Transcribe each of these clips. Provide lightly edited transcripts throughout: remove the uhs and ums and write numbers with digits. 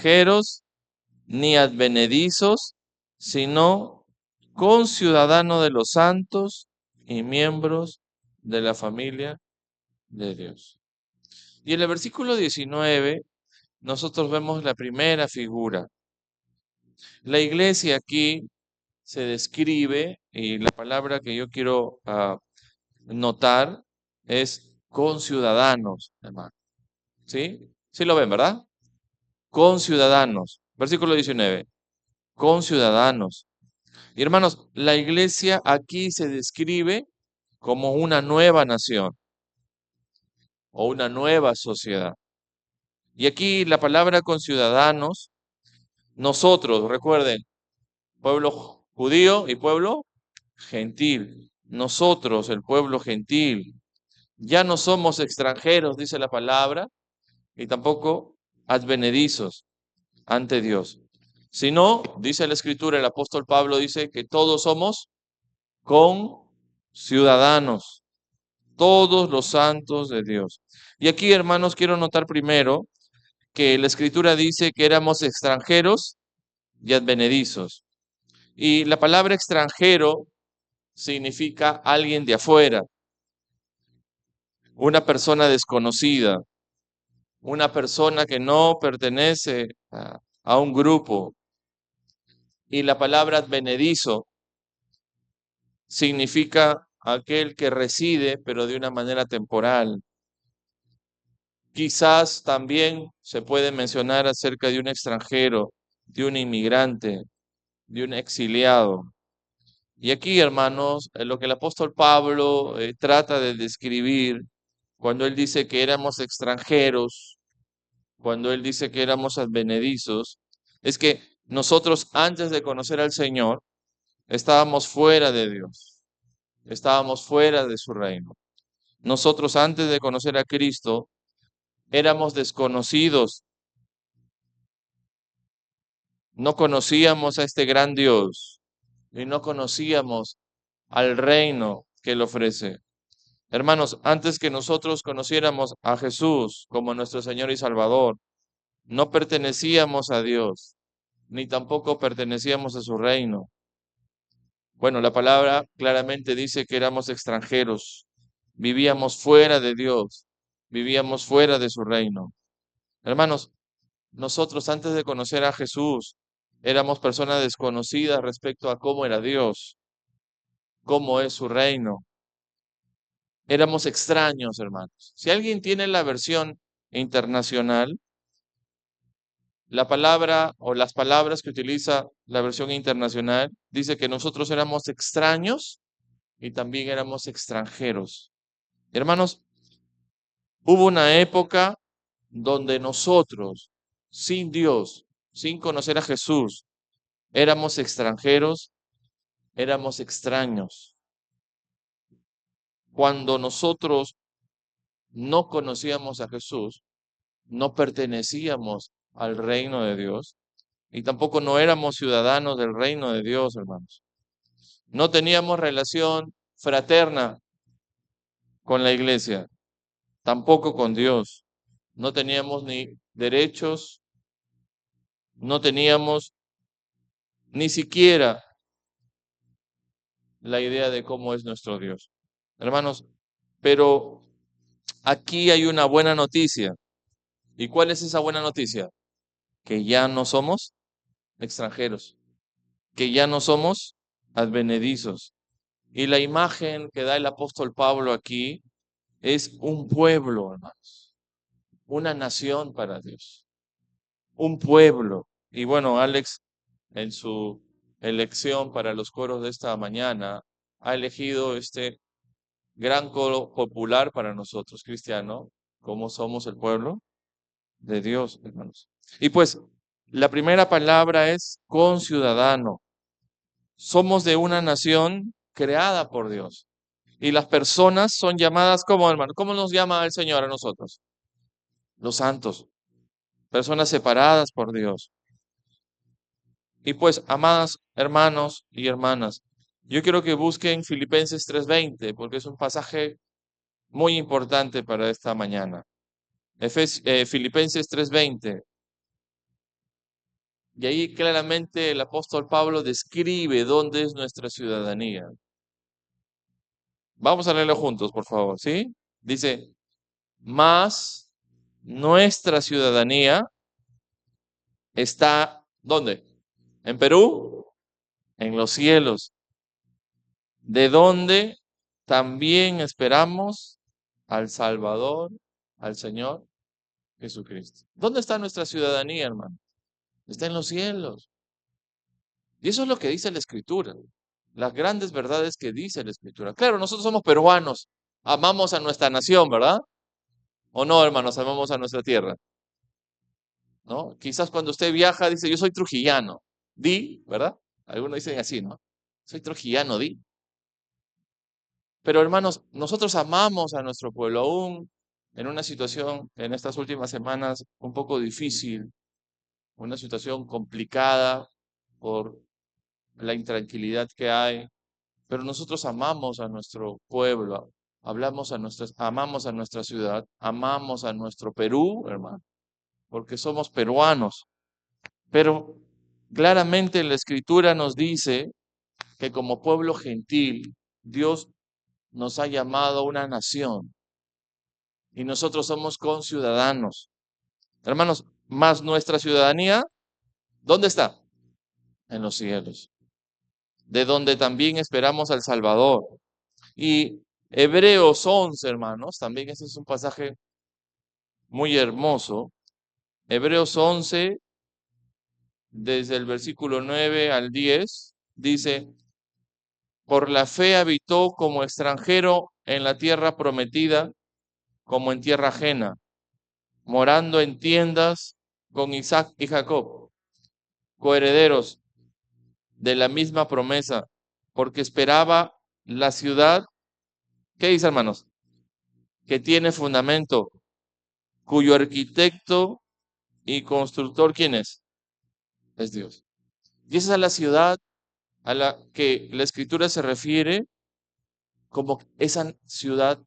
extranjeros ni advenedizos, sino conciudadanos de los santos y miembros de la familia de Dios. Y en el versículo 19 nosotros vemos la primera figura. La iglesia aquí se describe, y la palabra que yo quiero notar es conciudadanos, hermano. ¿Sí? Sí lo ven, ¿verdad? Conciudadanos. Versículo 19. Conciudadanos. Y hermanos, la iglesia aquí se describe como una nueva nación o una nueva sociedad. Y aquí la palabra conciudadanos, nosotros, recuerden, pueblo judío y pueblo gentil. Nosotros, el pueblo gentil, ya no somos extranjeros, dice la palabra, y tampoco advenedizos ante Dios. Sino, dice la Escritura, el apóstol Pablo dice que todos somos conciudadanos, todos los santos de Dios. Y aquí, hermanos, quiero notar primero que la Escritura dice que éramos extranjeros y advenedizos. Y la palabra extranjero significa alguien de afuera, una persona desconocida, una persona que no pertenece a un grupo. Y la palabra advenedizo significa aquel que reside, pero de una manera temporal. Quizás también se puede mencionar acerca de un extranjero, de un inmigrante, de un exiliado. Y aquí, hermanos, lo que el apóstol Pablo trata de describir cuando él dice que éramos extranjeros, cuando él dice que éramos advenedizos, es que nosotros antes de conocer al Señor estábamos fuera de Dios, estábamos fuera de su reino. Nosotros antes de conocer a Cristo éramos desconocidos, no conocíamos a este gran Dios y no conocíamos al reino que Él ofrece. Hermanos, antes que nosotros conociéramos a Jesús como nuestro Señor y Salvador, no pertenecíamos a Dios, ni tampoco pertenecíamos a su reino. Bueno, la palabra claramente dice que éramos extranjeros, vivíamos fuera de Dios, vivíamos fuera de su reino. Hermanos, nosotros antes de conocer a Jesús éramos personas desconocidas respecto a cómo era Dios, cómo es su reino. Éramos extraños, hermanos. Si alguien tiene la versión internacional, la palabra o las palabras que utiliza la versión internacional dice que nosotros éramos extraños y también éramos extranjeros. Hermanos, hubo una época donde nosotros, sin Dios, sin conocer a Jesús, éramos extranjeros, éramos extraños. Cuando nosotros no conocíamos a Jesús, no pertenecíamos al reino de Dios y tampoco no éramos ciudadanos del reino de Dios, hermanos. No teníamos relación fraterna con la iglesia, tampoco con Dios. No teníamos ni derechos, no teníamos ni siquiera la idea de cómo es nuestro Dios. Hermanos, pero aquí hay una buena noticia. ¿Y cuál es esa buena noticia? Que ya no somos extranjeros, que ya no somos advenedizos. Y la imagen que da el apóstol Pablo aquí es un pueblo, hermanos, una nación para Dios, un pueblo. Y bueno, Alex, en su elección para los coros de esta mañana, ha elegido este gran coro popular para nosotros, cristianos, como somos el pueblo de Dios, hermanos. Y pues, la primera palabra es conciudadano. Somos de una nación creada por Dios. Y las personas son llamadas como, hermano. ¿Cómo nos llama el Señor a nosotros? Los santos. Personas separadas por Dios. Y pues, amadas hermanos y hermanas, yo quiero que busquen Filipenses 3:20, porque es un pasaje muy importante para esta mañana. Filipenses 3:20. Y ahí claramente el apóstol Pablo describe dónde es nuestra ciudadanía. Vamos a leerlo juntos, por favor, ¿sí? Dice, mas nuestra ciudadanía está, ¿dónde? ¿En Perú? En los cielos, de donde también esperamos al Salvador, al Señor Jesucristo. ¿Dónde está nuestra ciudadanía, hermano? Está en los cielos. Y eso es lo que dice la Escritura. Las grandes verdades que dice la Escritura. Claro, nosotros somos peruanos, amamos a nuestra nación, ¿verdad? ¿O no, hermanos? Amamos a nuestra tierra, ¿no? Quizás cuando usted viaja dice, yo soy trujillano, ¿verdad? Algunos dicen así, ¿no? Soy trujillano, di. Pero hermanos, nosotros amamos a nuestro pueblo, aún en una situación en estas últimas semanas un poco difícil, una situación complicada por la intranquilidad que hay, pero nosotros amamos a nuestro pueblo, amamos a nuestra ciudad, amamos a nuestro Perú, hermano, porque somos peruanos. Pero claramente la Escritura nos dice que como pueblo gentil, Dios nos ha llamado una nación y nosotros somos conciudadanos. Hermanos, más nuestra ciudadanía, ¿dónde está? En los cielos, de donde también esperamos al Salvador. Y Hebreos 11, hermanos, también este es un pasaje muy hermoso. Hebreos 11, desde el versículo 9 al 10, dice, por la fe habitó como extranjero en la tierra prometida, como en tierra ajena, morando en tiendas con Isaac y Jacob, coherederos de la misma promesa, porque esperaba la ciudad, ¿qué dice, hermanos? Que tiene fundamento, cuyo arquitecto y constructor, ¿quién es? Es Dios. Y esa es la ciudad a la que la Escritura se refiere como esa ciudad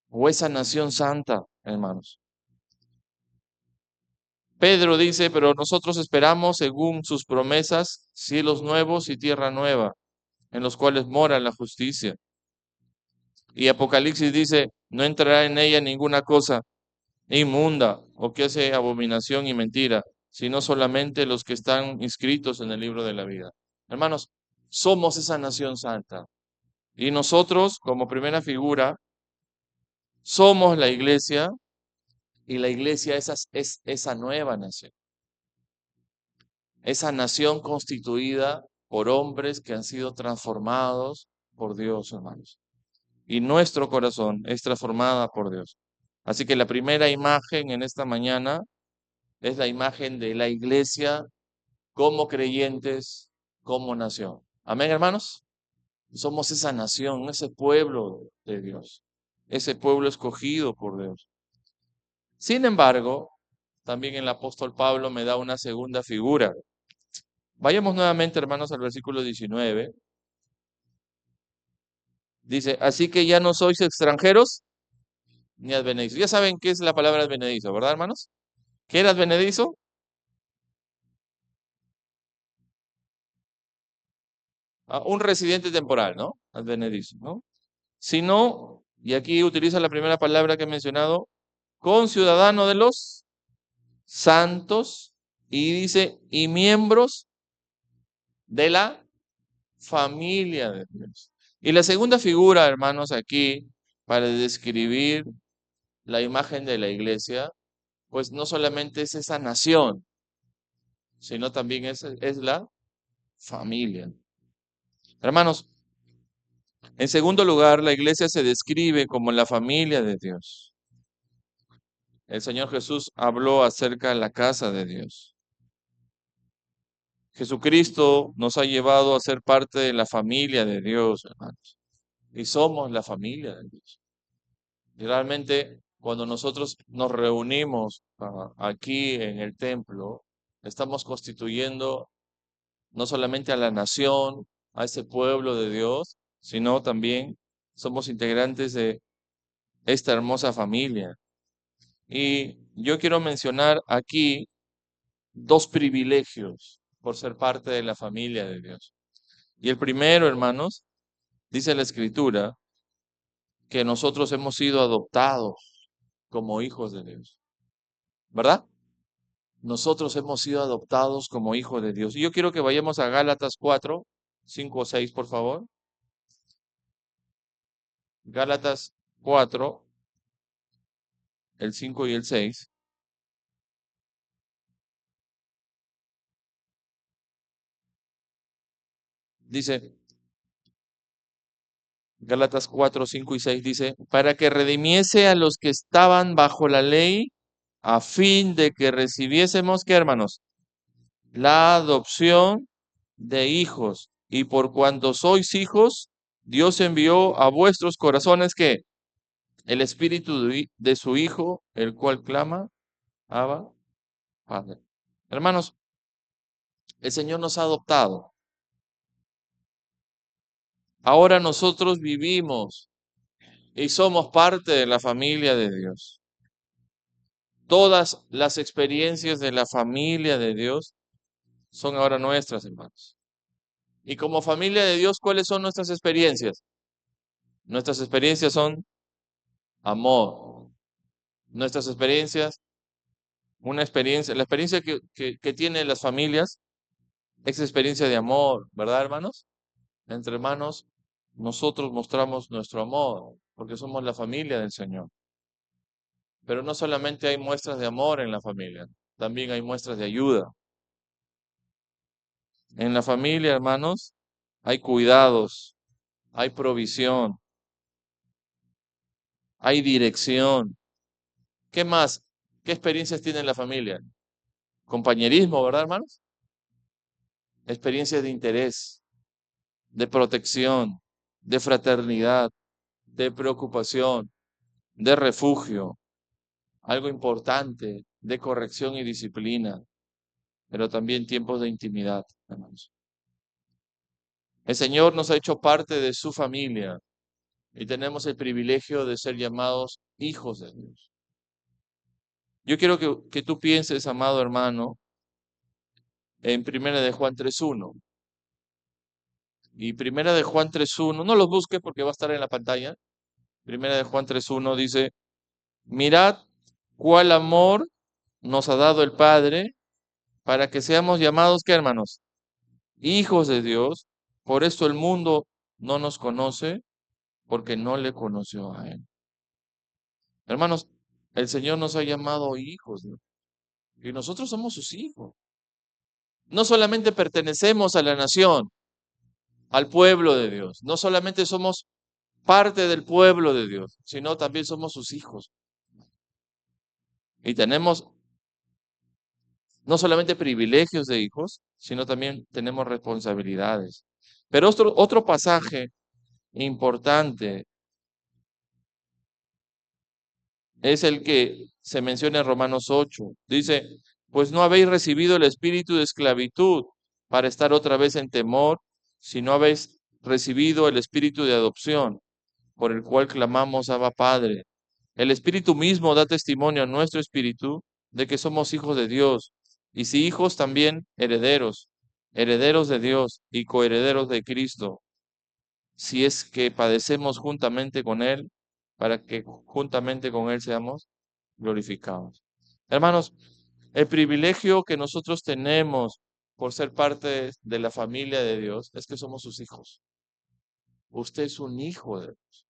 o esa nación santa, hermanos. Pedro dice, pero nosotros esperamos, según sus promesas, cielos nuevos y tierra nueva, en los cuales mora la justicia. Y Apocalipsis dice, no entrará en ella ninguna cosa inmunda o que hace abominación y mentira, sino solamente los que están inscritos en el libro de la vida. Hermanos, somos esa nación santa. Y nosotros, como primera figura, somos la iglesia y la iglesia es esa nueva nación. Esa nación constituida por hombres que han sido transformados por Dios, hermanos. Y nuestro corazón es transformada por Dios. Así que la primera imagen en esta mañana es la imagen de la iglesia como creyentes, como nación. Amén, hermanos. Somos esa nación, ese pueblo de Dios, ese pueblo escogido por Dios. Sin embargo, también el apóstol Pablo me da una segunda figura. Vayamos nuevamente, hermanos, al versículo 19. Dice, así que ya no sois extranjeros ni advenedizos. Ya saben qué es la palabra advenedizo, ¿verdad, hermanos? ¿Qué era advenedizo? Un residente temporal, ¿no? Advenedizo, ¿no? Sino, y aquí utiliza la primera palabra que he mencionado, conciudadano de los santos, y dice, y miembros de la familia de Dios. Y la segunda figura, hermanos, aquí, para describir la imagen de la iglesia, pues no solamente es esa nación, sino también es la familia. Hermanos, en segundo lugar, la iglesia se describe como la familia de Dios. El Señor Jesús habló acerca de la casa de Dios. Jesucristo nos ha llevado a ser parte de la familia de Dios, hermanos. Y somos la familia de Dios. Y realmente, cuando nosotros nos reunimos aquí en el templo, estamos constituyendo no solamente a la nación, a ese pueblo de Dios, sino también somos integrantes de esta hermosa familia. Y yo quiero mencionar aquí dos privilegios por ser parte de la familia de Dios. Y el primero, hermanos, dice la Escritura, que nosotros hemos sido adoptados como hijos de Dios, ¿verdad? Nosotros hemos sido adoptados como hijos de Dios. Y yo quiero que vayamos a Gálatas 4, 5 o 6, por favor. Gálatas 4, el 5 y el 6. Dice, Gálatas 4, 5 y 6 dice, para que redimiese a los que estaban bajo la ley, a fin de que recibiésemos, ¿qué, hermanos? La adopción de hijos. Y por cuanto sois hijos, Dios envió a vuestros corazones que el espíritu de su Hijo, el cual clama, Abba, Padre. Hermanos, el Señor nos ha adoptado. Ahora nosotros vivimos y somos parte de la familia de Dios. Todas las experiencias de la familia de Dios son ahora nuestras, hermanos. Y como familia de Dios, ¿cuáles son nuestras experiencias? Nuestras experiencias son amor. Nuestras experiencias, una experiencia, la experiencia que tienen las familias es experiencia de amor, ¿verdad, hermanos? Entre hermanos, nosotros mostramos nuestro amor, porque somos la familia del Señor. Pero no solamente hay muestras de amor en la familia, también hay muestras de ayuda. En la familia, hermanos, hay cuidados, hay provisión, hay dirección. ¿Qué más? ¿Qué experiencias tiene la familia? Compañerismo, ¿verdad, hermanos? Experiencias de interés, de protección, de fraternidad, de preocupación, de refugio, algo importante, de corrección y disciplina, pero también tiempos de intimidad, hermanos. El Señor nos ha hecho parte de su familia y tenemos el privilegio de ser llamados hijos de Dios. Yo quiero que tú pienses, amado hermano, en Primera de Juan 3:1. Y Primera de Juan 3:1, no los busques porque va a estar en la pantalla. Primera de Juan 3:1 dice, mirad cuál amor nos ha dado el Padre para que seamos llamados, ¿qué, hermanos? Hijos de Dios. Por esto el mundo no nos conoce, porque no le conoció a Él. Hermanos, el Señor nos ha llamado hijos, ¿no? Y nosotros somos sus hijos. No solamente pertenecemos a la nación, al pueblo de Dios, no solamente somos parte del pueblo de Dios, sino también somos sus hijos. Y tenemos no solamente privilegios de hijos, sino también tenemos responsabilidades. Pero otro pasaje importante es el que se menciona en Romanos 8. Dice, pues no habéis recibido el espíritu de esclavitud para estar otra vez en temor, sino habéis recibido el espíritu de adopción, por el cual clamamos Abba Padre. El espíritu mismo da testimonio a nuestro espíritu de que somos hijos de Dios, y si hijos también herederos, herederos de Dios y coherederos de Cristo, si es que padecemos juntamente con Él, para que juntamente con Él seamos glorificados. Hermanos, el privilegio que nosotros tenemos por ser parte de la familia de Dios es que somos sus hijos. Usted es un hijo de Dios.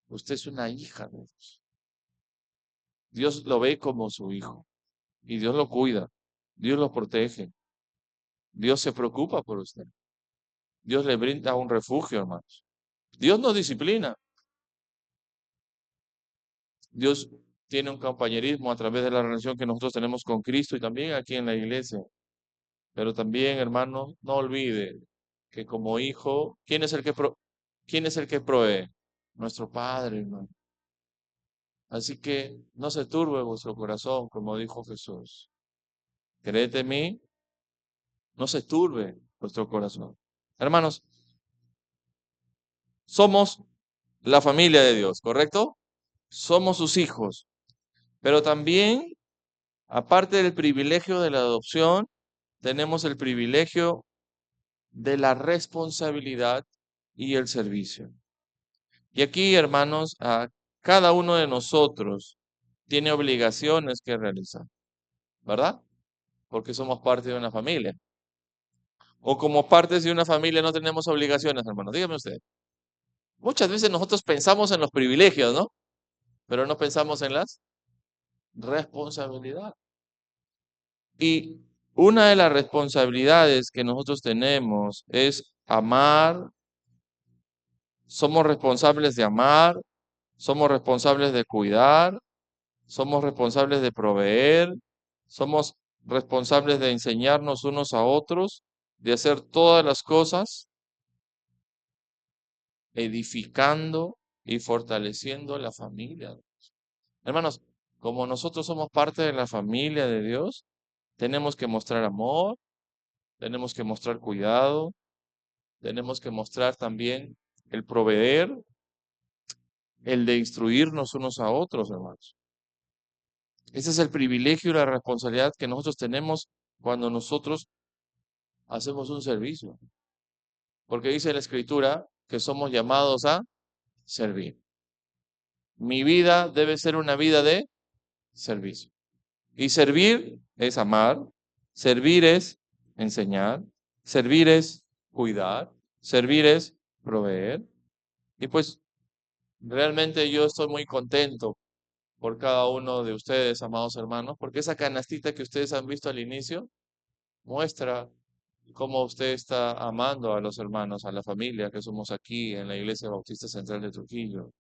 Usted es una hija de Dios. Dios lo ve como su hijo y Dios lo cuida. Dios lo protege. Dios se preocupa por usted. Dios le brinda un refugio, hermanos. Dios nos disciplina. Dios tiene un compañerismo a través de la relación que nosotros tenemos con Cristo y también aquí en la iglesia. Pero también, hermano, no olvide que como hijo, ¿quién es el que provee? Nuestro Padre, hermano. Así que no se turbe vuestro corazón, como dijo Jesús. Creed en mí, no se turbe vuestro corazón. Hermanos, somos la familia de Dios, ¿correcto? Somos sus hijos, pero también Aparte del privilegio de la adopción, tenemos el privilegio de la responsabilidad y el servicio. Y aquí, hermanos, a cada uno de nosotros tiene obligaciones que realizar, ¿verdad? Porque somos parte de una familia. O como partes de una familia no tenemos obligaciones, hermanos. Dígame usted. Muchas veces nosotros pensamos en los privilegios, ¿no? Pero no pensamos en las responsabilidades. Y una de las responsabilidades que nosotros tenemos es amar. Somos responsables de amar, somos responsables de cuidar, somos responsables de proveer, somos responsables de enseñarnos unos a otros, de hacer todas las cosas edificando y fortaleciendo la familia. Hermanos, como nosotros somos parte de la familia de Dios, tenemos que mostrar amor, tenemos que mostrar cuidado, tenemos que mostrar también el proveer, el de instruirnos unos a otros, hermanos. Ese es el privilegio y la responsabilidad que nosotros tenemos cuando nosotros hacemos un servicio. Porque dice la Escritura que somos llamados a servir. Mi vida debe ser una vida de servicio. Y servir es amar, servir es enseñar, servir es cuidar, servir es proveer. Y pues realmente yo estoy muy contento por cada uno de ustedes, amados hermanos, porque esa canastita que ustedes han visto al inicio muestra cómo usted está amando a los hermanos, a la familia que somos aquí en la Iglesia Bautista Central de Trujillo.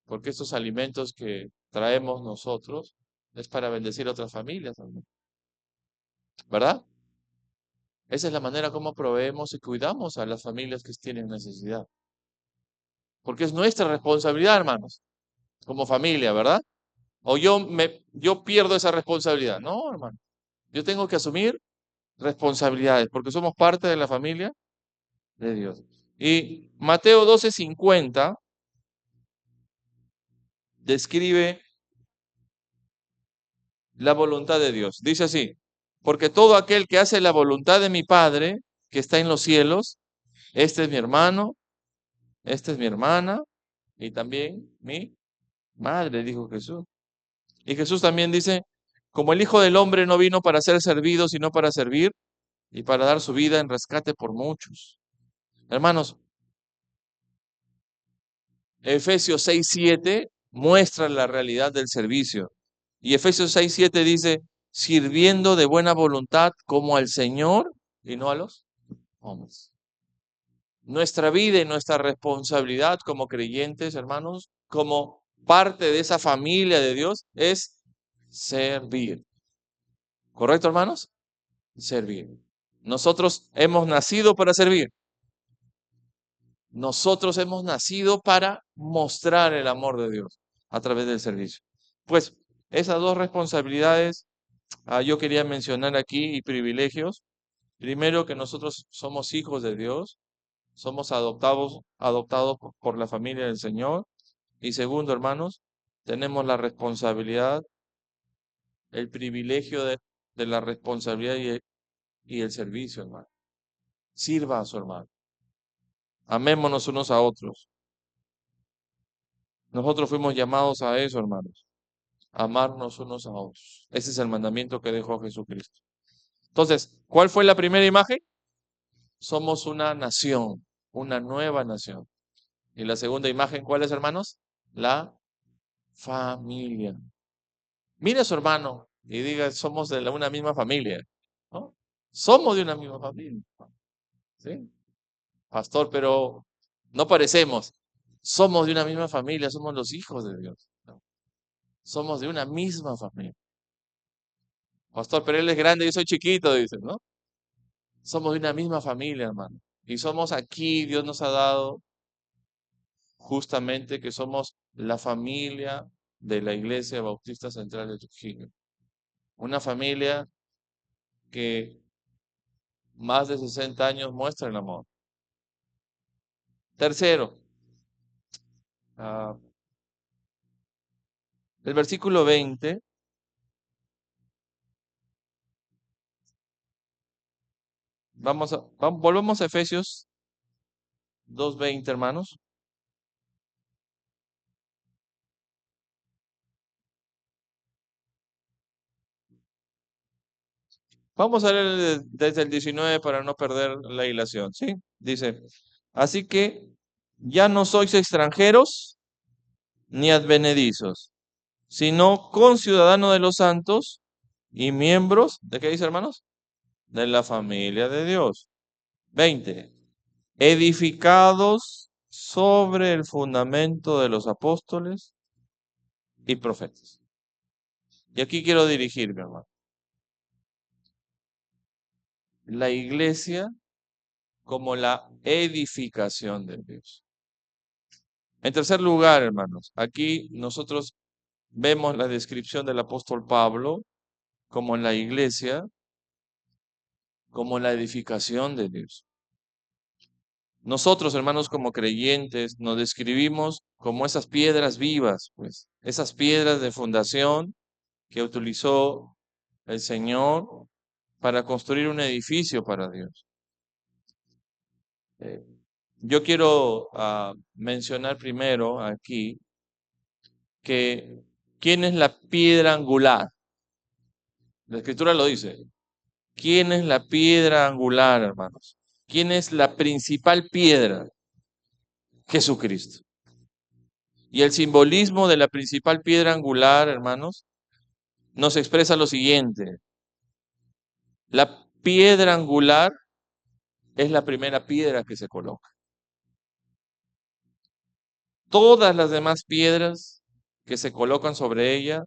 Porque estos alimentos que traemos nosotros es para bendecir a otras familias también, ¿verdad? Esa es la manera como proveemos y cuidamos a las familias que tienen necesidad. Porque es nuestra responsabilidad, hermanos, como familia, ¿verdad? O yo pierdo esa responsabilidad. No, hermano. Yo tengo que asumir responsabilidades porque somos parte de la familia de Dios. Y Mateo 12:50 describe la voluntad de Dios. Dice así, porque todo aquel que hace la voluntad de mi Padre, que está en los cielos, este es mi hermano, esta es mi hermana y también mi madre, dijo Jesús. Y Jesús también dice, como el Hijo del Hombre no vino para ser servido, sino para servir y para dar su vida en rescate por muchos. Hermanos, Efesios 6:7 muestra la realidad del servicio. Y Efesios 6:7 dice, sirviendo de buena voluntad como al Señor y no a los hombres. Nuestra vida y nuestra responsabilidad como creyentes, hermanos, como parte de esa familia de Dios, es servir. ¿Correcto, hermanos? Servir. Nosotros hemos nacido para servir. Nosotros hemos nacido para mostrar el amor de Dios a través del servicio. Pues esas dos responsabilidades yo quería mencionar aquí y privilegios. Primero, que nosotros somos hijos de Dios, somos adoptados por la familia del Señor. Y segundo, hermanos, tenemos la responsabilidad, el privilegio de la responsabilidad y el servicio, hermano. Sirva a su hermano. Amémonos unos a otros. Nosotros fuimos llamados a eso, hermanos. Amarnos unos a otros. Ese es el mandamiento que dejó Jesucristo. Entonces, ¿cuál fue la primera imagen? Somos una nación, una nueva nación. Y la segunda imagen, ¿cuál es, hermanos? La familia. Mire a su hermano y diga, somos de una misma familia, ¿no? Somos de una misma familia, ¿sí? Pastor, pero no parecemos. Somos de una misma familia, somos los hijos de Dios, ¿no? Somos de una misma familia. Pastor, pero él es grande y yo soy chiquito, dice, ¿no? Somos de una misma familia, hermano. Y somos aquí, Dios nos ha dado justamente que somos la familia de la Iglesia Bautista Central de Trujillo. Una familia que más de 60 años muestra el amor. Tercero, ah, el versículo 20 Volvamos a Efesios 2:20, hermanos. Vamos a leer desde el 19 para no perder la hilación, ¿sí? Dice, así que ya no sois extranjeros ni advenedizos, sino conciudadanos de los santos y miembros, ¿de qué dice, hermanos? De la familia de Dios. 20. Edificados sobre el fundamento de los apóstoles y profetas. Y aquí quiero dirigirme, hermano. La iglesia como la edificación de Dios. En tercer lugar, hermanos, aquí nosotros vemos la descripción del apóstol Pablo como la iglesia, como la edificación de Dios. Nosotros, hermanos, como creyentes, nos describimos como esas piedras vivas, pues, esas piedras de fundación que utilizó el Señor para construir un edificio para Dios. Eh, yo quiero mencionar primero aquí que ¿quién es la piedra angular? La Escritura lo dice. ¿Quién es la piedra angular, hermanos? ¿Quién es la principal piedra? Jesucristo. Y el simbolismo de la principal piedra angular, hermanos, nos expresa lo siguiente. La piedra angular es la primera piedra que se coloca. Todas las demás piedras que se colocan sobre ella,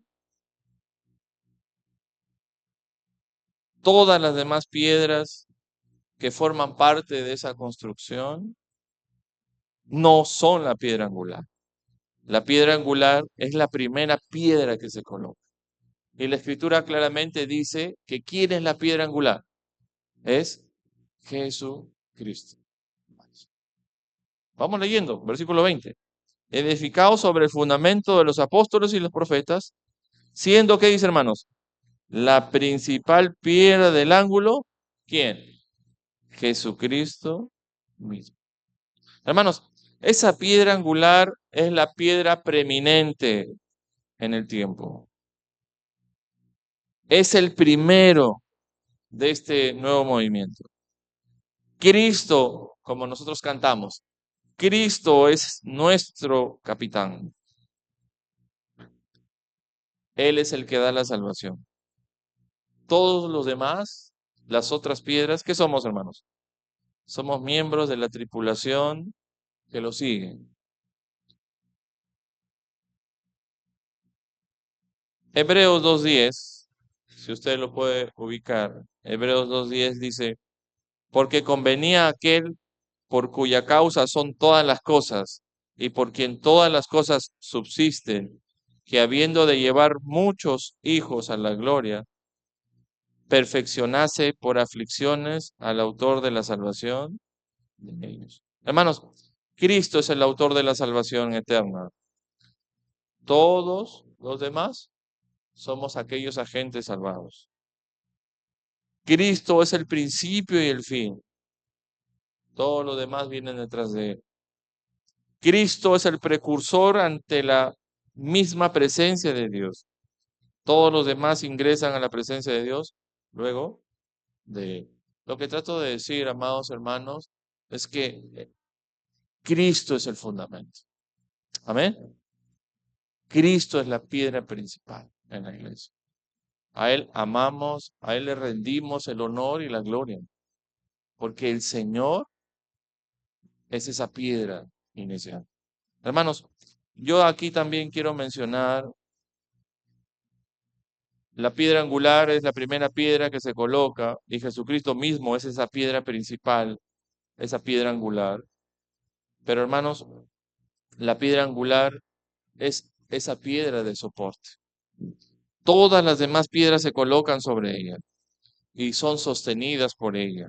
todas las demás piedras que forman parte de esa construcción, no son la piedra angular. La piedra angular es la primera piedra que se coloca. Y la Escritura claramente dice que ¿quién es la piedra angular? Es Jesucristo. Vamos leyendo, versículo 20. Edificado sobre el fundamento de los apóstoles y los profetas, siendo que dice, hermanos, la principal piedra del ángulo, ¿quién? Jesucristo mismo. Hermanos, esa piedra angular es la piedra preeminente en el tiempo. Es el primero de este nuevo movimiento. Cristo, como nosotros cantamos, Cristo es nuestro capitán. Él es el que da la salvación. Todos los demás, las otras piedras, ¿qué somos, hermanos? Somos miembros de la tripulación que lo siguen. Hebreos 2:10, si usted lo puede ubicar, Hebreos 2:10 dice, porque convenía aquel por cuya causa son todas las cosas y por quien todas las cosas subsisten, que habiendo de llevar muchos hijos a la gloria, perfeccionase por aflicciones al autor de la salvación de ellos. Hermanos, Cristo es el autor de la salvación eterna. Todos los demás somos aquellos agentes salvados. Cristo es el principio y el fin. Todos los demás vienen detrás de él. Cristo es el precursor ante la misma presencia de Dios. Todos los demás ingresan a la presencia de Dios luego de él. Lo que trato de decir, amados hermanos, es que Cristo es el fundamento. Amén. Cristo es la piedra principal en la iglesia. A Él amamos, a Él le rendimos el honor y la gloria, porque el Señor es esa piedra inicial. Hermanos, yo aquí también quiero mencionar, la piedra angular es la primera piedra que se coloca y Jesucristo mismo es esa piedra principal, esa piedra angular. Pero hermanos, la piedra angular es esa piedra de soporte. Todas las demás piedras se colocan sobre ella y son sostenidas por ella.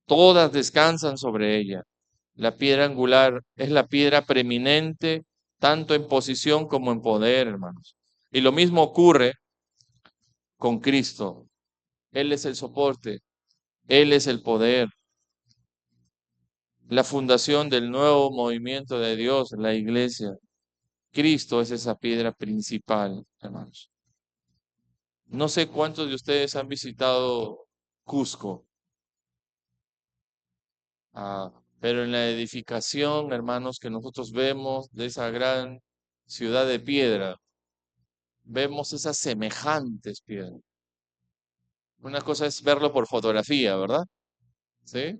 Todas descansan sobre ella. La piedra angular es la piedra preeminente, tanto en posición como en poder, hermanos. Y lo mismo ocurre con Cristo. Él es el soporte, Él es el poder, la fundación del nuevo movimiento de Dios, la iglesia. Cristo es esa piedra principal, hermanos. No sé cuántos de ustedes han visitado Cusco, pero en la edificación, hermanos, que nosotros vemos de esa gran ciudad de piedra, vemos esas semejantes piedras. Una cosa es verlo por fotografía, ¿verdad? ¿Sí?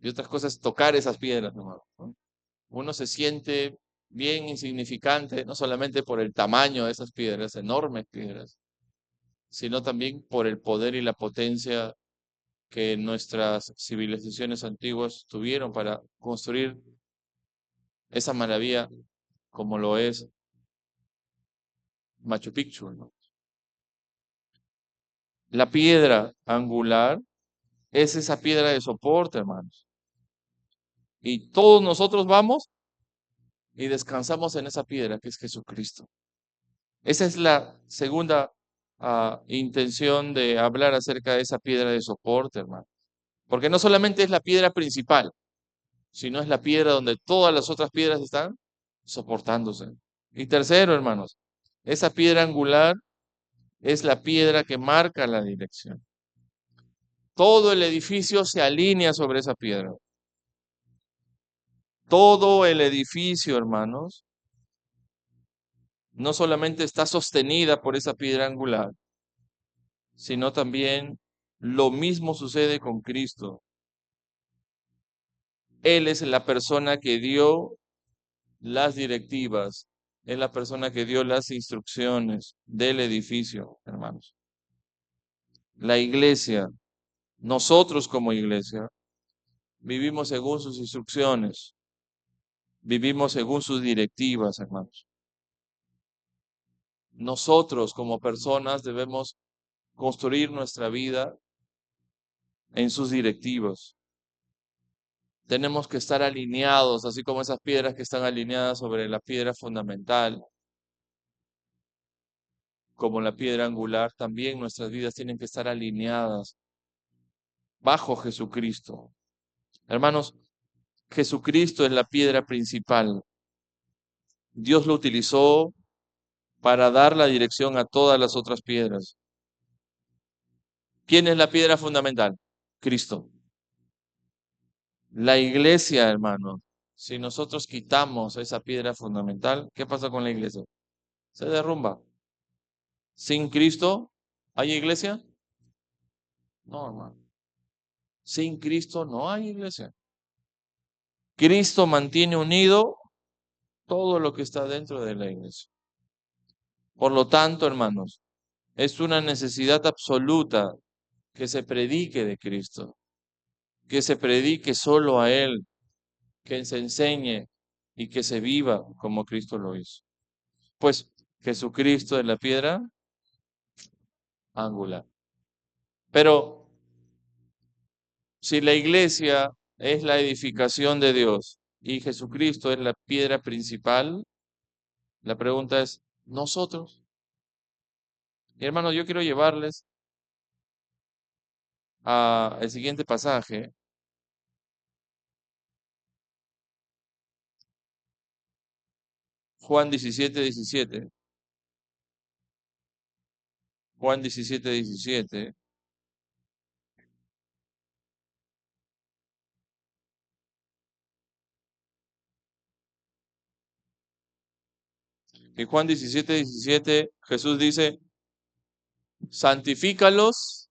Y otra cosa es tocar esas piedras, hermano, ¿no? Uno se siente bien insignificante, no solamente por el tamaño de esas piedras, enormes piedras, sino también por el poder y la potencia que nuestras civilizaciones antiguas tuvieron para construir esa maravilla como lo es Machu Picchu, ¿no? La piedra angular es esa piedra de soporte, hermanos. Y todos nosotros vamos y descansamos en esa piedra que es Jesucristo. Esa es la segunda intención de hablar acerca de esa piedra de soporte, hermano. Porque no solamente es la piedra principal, sino es la piedra donde todas las otras piedras están soportándose. Y tercero, hermanos, esa piedra angular es la piedra que marca la dirección. Todo el edificio se alinea sobre esa piedra. Todo el edificio, hermanos, no solamente está sostenida por esa piedra angular, sino también lo mismo sucede con Cristo. Él es la persona que dio las directivas, es la persona que dio las instrucciones del edificio, hermanos. La iglesia, nosotros como iglesia, vivimos según sus instrucciones, vivimos según sus directivas, hermanos. Nosotros como personas debemos construir nuestra vida en sus directivas. Tenemos que estar alineados, así como esas piedras que están alineadas sobre la piedra fundamental, como la piedra angular, también nuestras vidas tienen que estar alineadas bajo Jesucristo. Hermanos, Jesucristo es la piedra principal. Dios lo utilizó para dar la dirección a todas las otras piedras. ¿Quién es la piedra fundamental? Cristo. La iglesia, hermanos, si nosotros quitamos esa piedra fundamental, ¿qué pasa con la iglesia? Se derrumba. Sin Cristo, ¿hay iglesia? No, hermano. Sin Cristo no hay iglesia. Cristo mantiene unido todo lo que está dentro de la iglesia. Por lo tanto, hermanos, es una necesidad absoluta que se predique de Cristo, que se predique solo a Él, que se enseñe y que se viva como Cristo lo hizo. Pues Jesucristo es la piedra angular. Pero si la iglesia es la edificación de Dios y Jesucristo es la piedra principal, la pregunta es, ¿nosotros? Mi hermano, yo quiero llevarles a el siguiente pasaje, Juan 17:17. Juan 17:17. En Juan 17:17 Jesús dice, santifícalos,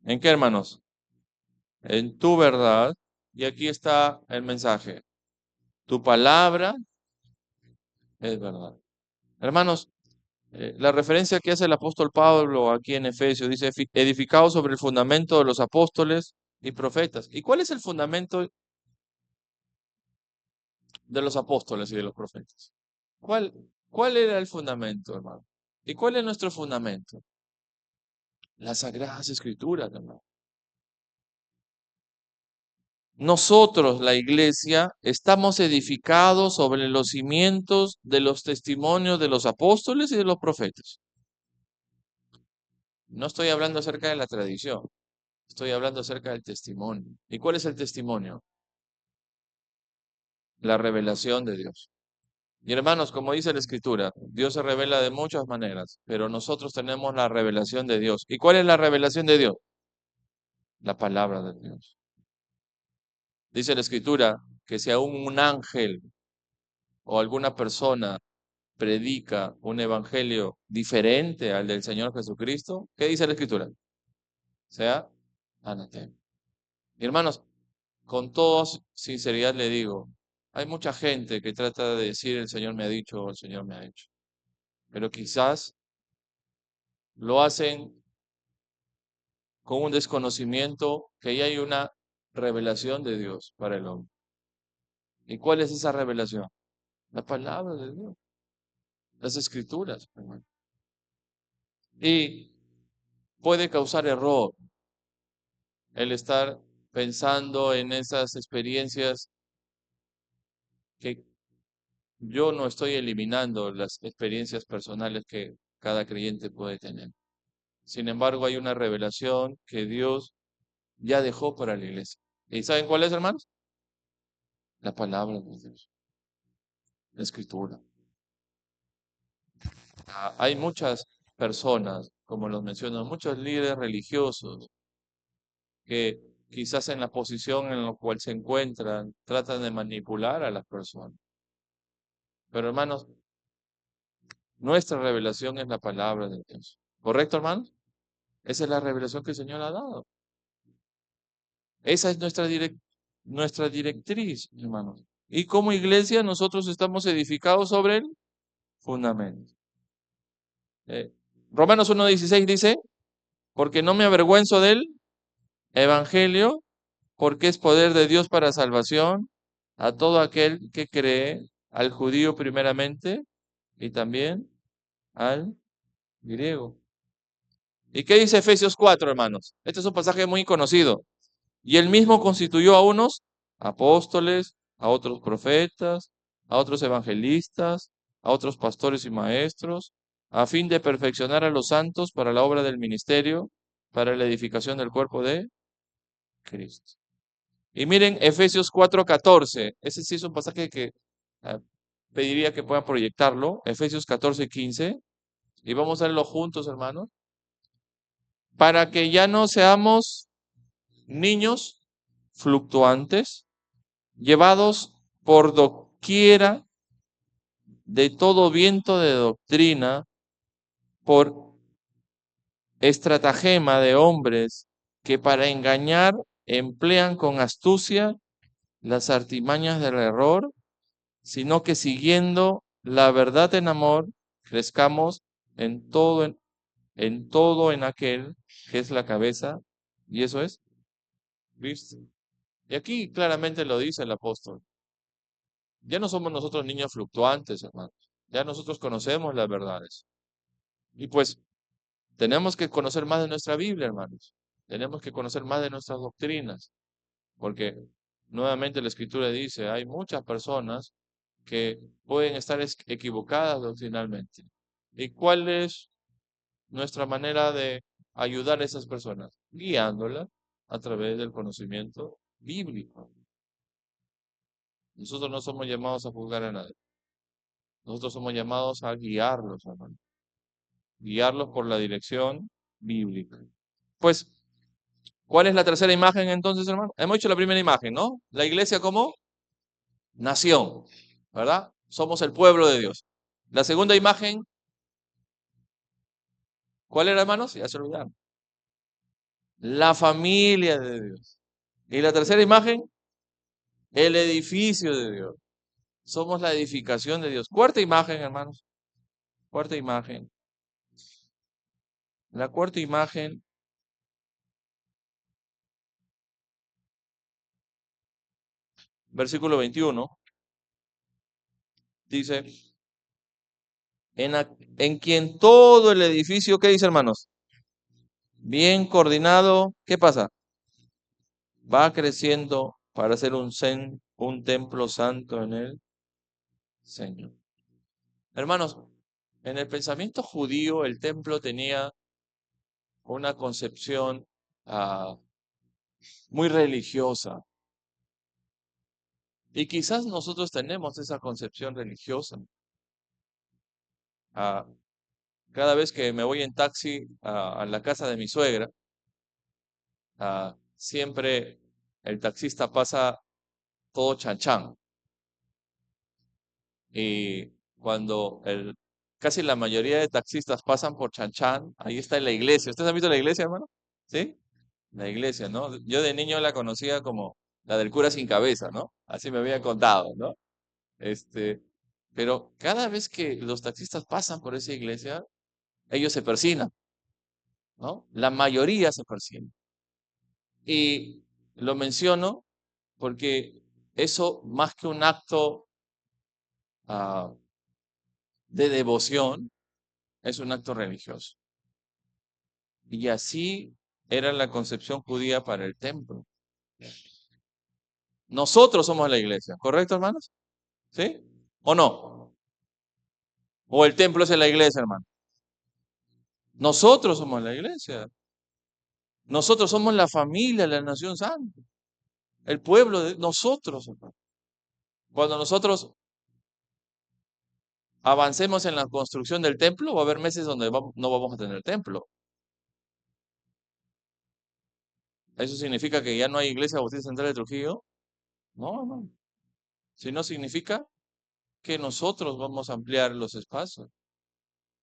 ¿en qué, hermanos? En tu verdad. Y aquí está el mensaje. Tu palabra es verdad. Hermanos, la referencia que hace el apóstol Pablo aquí en Efesios dice, edificado sobre el fundamento de los apóstoles y profetas. ¿Y cuál es el fundamento de los apóstoles y de los profetas? ¿Cuál, cuál era el fundamento, hermano? ¿Y cuál es nuestro fundamento? Las Sagradas Escrituras, hermano. Nosotros, la iglesia, estamos edificados sobre los cimientos de los testimonios de los apóstoles y de los profetas. No estoy hablando acerca de la tradición, Estoy hablando acerca del testimonio. ¿Y cuál es el testimonio? La revelación de Dios. Y hermanos, como dice la Escritura, Dios se revela de muchas maneras, pero nosotros tenemos la revelación de Dios. ¿Y cuál es la revelación de Dios? La palabra de Dios. Dice la Escritura que si aún un ángel o alguna persona predica un evangelio diferente al del Señor Jesucristo, ¿qué dice la Escritura? Sea anatema. Y hermanos, con toda sinceridad le digo, hay mucha gente que trata de decir el Señor me ha dicho o el Señor me ha hecho, pero quizás lo hacen con un desconocimiento que ya hay una revelación de Dios para el hombre. ¿Y cuál es esa revelación? La palabra de Dios, las escrituras, hermano. Y puede causar error el estar pensando en esas experiencias que yo no estoy eliminando las experiencias personales que cada creyente puede tener. Sin embargo, hay una revelación que Dios ya dejó para la iglesia. ¿Y saben cuál es, hermanos? La palabra de Dios, la escritura. Hay muchas personas, como los menciono, muchos líderes religiosos que quizás en la posición en la cual se encuentran tratan de manipular a las personas. Pero hermanos, nuestra revelación es la palabra de Dios. ¿Correcto, hermanos? Esa es la revelación que el Señor ha dado. Esa es nuestra directriz, hermanos. Y como iglesia nosotros estamos edificados sobre el fundamento. Eh, Romanos 1:16 dice, porque no me avergüenzo del evangelio, porque es poder de Dios para salvación a todo aquel que cree, al judío primeramente y también al griego. ¿Y qué dice Efesios 4, hermanos? Este es un pasaje muy conocido. Y él mismo constituyó a unos apóstoles, a otros profetas, a otros evangelistas, a otros pastores y maestros, a fin de perfeccionar a los santos para la obra del ministerio, para la edificación del cuerpo de Cristo. Y miren Efesios 4:14. Ese sí es un pasaje que ah, pediría que puedan proyectarlo. Efesios 14:15. Y vamos a leerlo juntos, hermanos. Para que ya no seamos niños fluctuantes, llevados por doquiera de todo viento de doctrina, por estratagema de hombres que para engañar emplean con astucia las artimañas del error, sino que siguiendo la verdad en amor, crezcamos en todo en aquel que es la cabeza, y eso es Cristo. Y aquí claramente lo dice el apóstol. Ya no somos nosotros niños fluctuantes, hermanos. Ya nosotros conocemos las verdades. Y pues tenemos que conocer más de nuestra Biblia, hermanos. Tenemos que conocer más de nuestras doctrinas, porque nuevamente la Escritura dice, hay muchas personas que pueden estar equivocadas doctrinalmente. ¿Y cuál es nuestra manera de ayudar a esas personas? Guiándolas a través del conocimiento bíblico. Nosotros no somos llamados a juzgar a nadie. Nosotros somos llamados a guiarlos, hermano. Guiarlos por la dirección bíblica. Pues, ¿cuál es la tercera imagen entonces, hermano? Hemos hecho la primera imagen, ¿no? La iglesia como nación, ¿verdad? Somos el pueblo de Dios. La segunda imagen, ¿cuál era, hermanos? Ya se olvidaron. La familia de Dios. Y la tercera imagen, el edificio de Dios. Somos la edificación de Dios. Cuarta imagen, hermanos. Cuarta imagen. La cuarta imagen, versículo 21, dice, en quien todo el edificio, ¿qué dice, hermanos? Bien coordinado, ¿qué pasa? Va creciendo para ser un templo santo en el Señor. Hermanos, en el pensamiento judío el templo tenía una concepción muy religiosa. Y quizás nosotros tenemos esa concepción religiosa. Ah, cada vez que me voy en taxi a la casa de mi suegra, siempre el taxista pasa todo chanchán. Y cuando casi la mayoría de taxistas pasan por chanchán, ahí está la iglesia. ¿Ustedes han visto la iglesia, hermano? ¿Sí? La iglesia, ¿no? Yo de niño la conocía como la del cura sin cabeza, ¿no? Así me habían contado, ¿no? Este, pero cada vez que los taxistas pasan por esa iglesia, ellos se persignan, ¿no? La mayoría se persigna. Y lo menciono porque eso, más que un acto ah, de devoción, es un acto religioso. Y así era la concepción judía para el templo. Nosotros somos la iglesia, ¿correcto, hermanos? ¿Sí? ¿O no? ¿O el templo es la iglesia, hermano? Nosotros somos la iglesia. Nosotros somos la familia, la nación santa. El pueblo de nosotros, hermano. Cuando nosotros avancemos en la construcción del templo, va a haber meses donde no vamos a tener templo. ¿Eso significa que ya no hay iglesia bautista central de Trujillo? No, no. Sino significa que nosotros vamos a ampliar los espacios.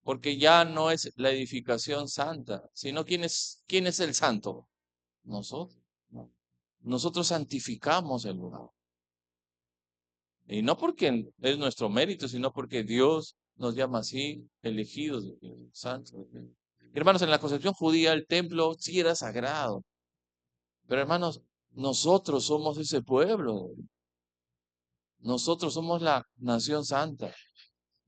Porque ya no es la edificación santa, sino quién es el santo. Nosotros. ¿No? Nosotros santificamos el lugar. Y no porque es nuestro mérito, sino porque Dios nos llama así, elegidos de Dios, santos de Dios. Hermanos, en la concepción judía el templo sí era sagrado. Pero hermanos, nosotros somos ese pueblo. Nosotros somos la nación santa.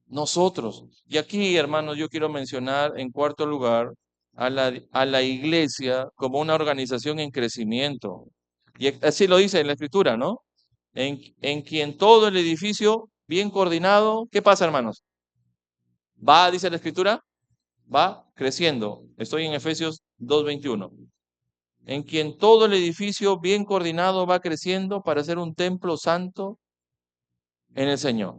Nosotros. Y aquí, hermanos, yo quiero mencionar en cuarto lugar a la iglesia como una organización en crecimiento. Y así lo dice en la escritura, ¿no? En quien todo el edificio bien coordinado, ¿qué pasa, hermanos? Va, dice la escritura, va creciendo. Estoy en Efesios 2:21. En quien todo el edificio bien coordinado va creciendo para ser un templo santo en el Señor.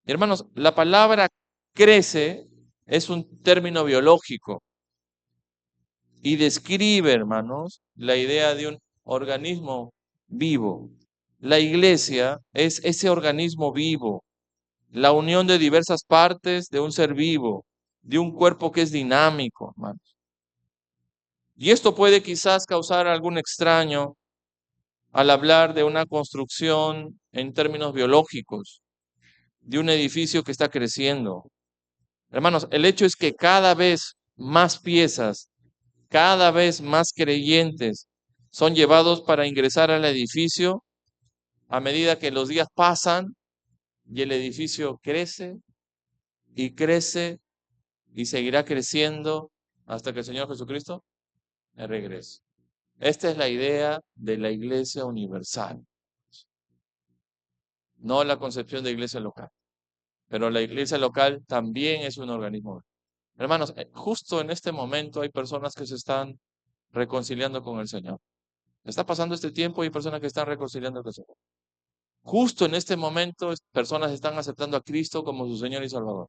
Hermanos, la palabra crece es un término biológico y describe, hermanos, la idea de un organismo vivo. La iglesia es ese organismo vivo, la unión de diversas partes de un ser vivo, de un cuerpo que es dinámico, hermanos. Y esto puede quizás causar algún extraño al hablar de una construcción en términos biológicos, de un edificio que está creciendo. Hermanos, el hecho es que cada vez más piezas, cada vez más creyentes son llevados para ingresar al edificio a medida que los días pasan y el edificio crece y crece y seguirá creciendo hasta que el Señor Jesucristo regrese. Esta es la idea de la iglesia universal, no la concepción de iglesia local. Pero la iglesia local también es un organismo. Hermanos, justo en este momento hay personas que se están reconciliando con el Señor. Está pasando este tiempo y hay personas que están reconciliando con el Señor. Justo en este momento, personas están aceptando a Cristo como su Señor y Salvador.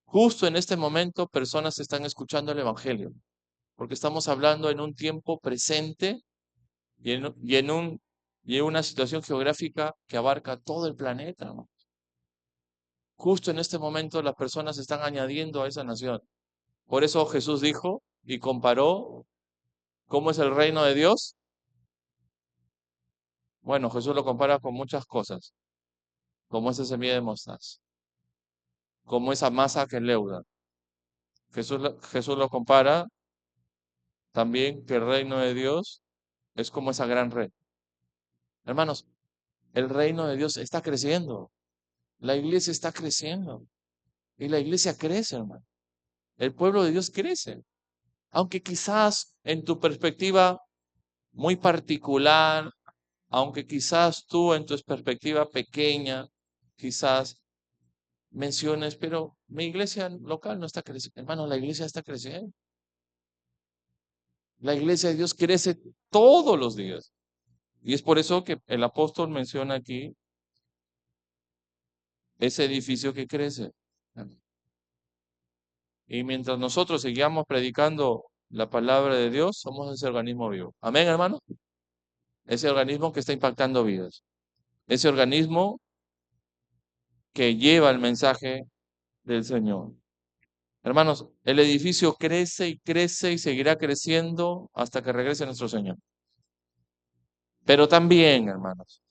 Justo en este momento, personas están escuchando el Evangelio, porque estamos hablando en un tiempo presente y en una situación geográfica que abarca todo el planeta, ¿no? Justo en este momento, las personas están añadiendo a esa nación. Por eso Jesús dijo y comparó cómo es el reino de Dios. Bueno, Jesús lo compara con muchas cosas, como esa semilla de mostaza, como esa masa que leuda. Jesús lo compara también que el reino de Dios es como esa gran red. Hermanos, el reino de Dios está creciendo. La iglesia está creciendo. Y la iglesia crece, hermano. El pueblo de Dios crece. Aunque quizás en tu perspectiva muy particular, aunque quizás tú en tu perspectiva pequeña, quizás menciones, pero mi iglesia local no está creciendo. Hermano, la iglesia está creciendo. La iglesia de Dios crece todos los días. Y es por eso que el apóstol menciona aquí ese edificio que crece. Y mientras nosotros sigamos predicando la palabra de Dios, somos ese organismo vivo. Amén, hermano. Ese organismo que está impactando vidas. Ese organismo que lleva el mensaje del Señor. Hermanos, el edificio crece y crece y seguirá creciendo hasta que regrese nuestro Señor. Pero también, hermanos,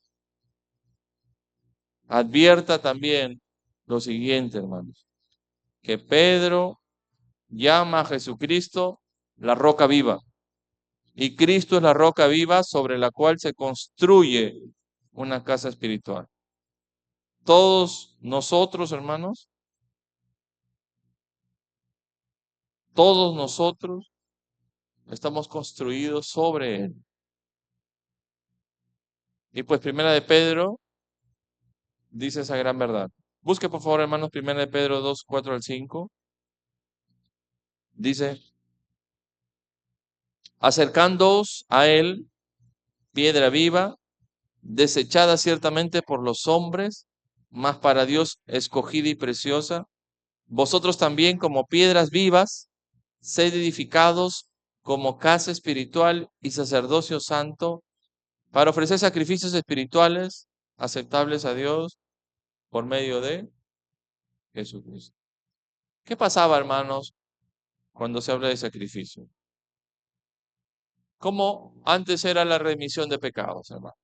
advierta también lo siguiente, hermanos, que Pedro llama a Jesucristo la roca viva. Y Cristo es la roca viva sobre la cual se construye una casa espiritual. Todos nosotros, hermanos, todos nosotros estamos construidos sobre él. Y pues Primera de Pedro dice esa gran verdad. Busque por favor, hermanos, Primera de Pedro 2, 4 al 5. Dice, acercándoos a él, piedra viva, desechada ciertamente por los hombres, mas para Dios escogida y preciosa. Vosotros también como piedras vivas, sed edificados como casa espiritual y sacerdocio santo, para ofrecer sacrificios espirituales aceptables a Dios por medio de Jesucristo. ¿Qué pasaba, hermanos, cuando se habla de sacrificio? ¿Cómo antes era la remisión de pecados, hermano?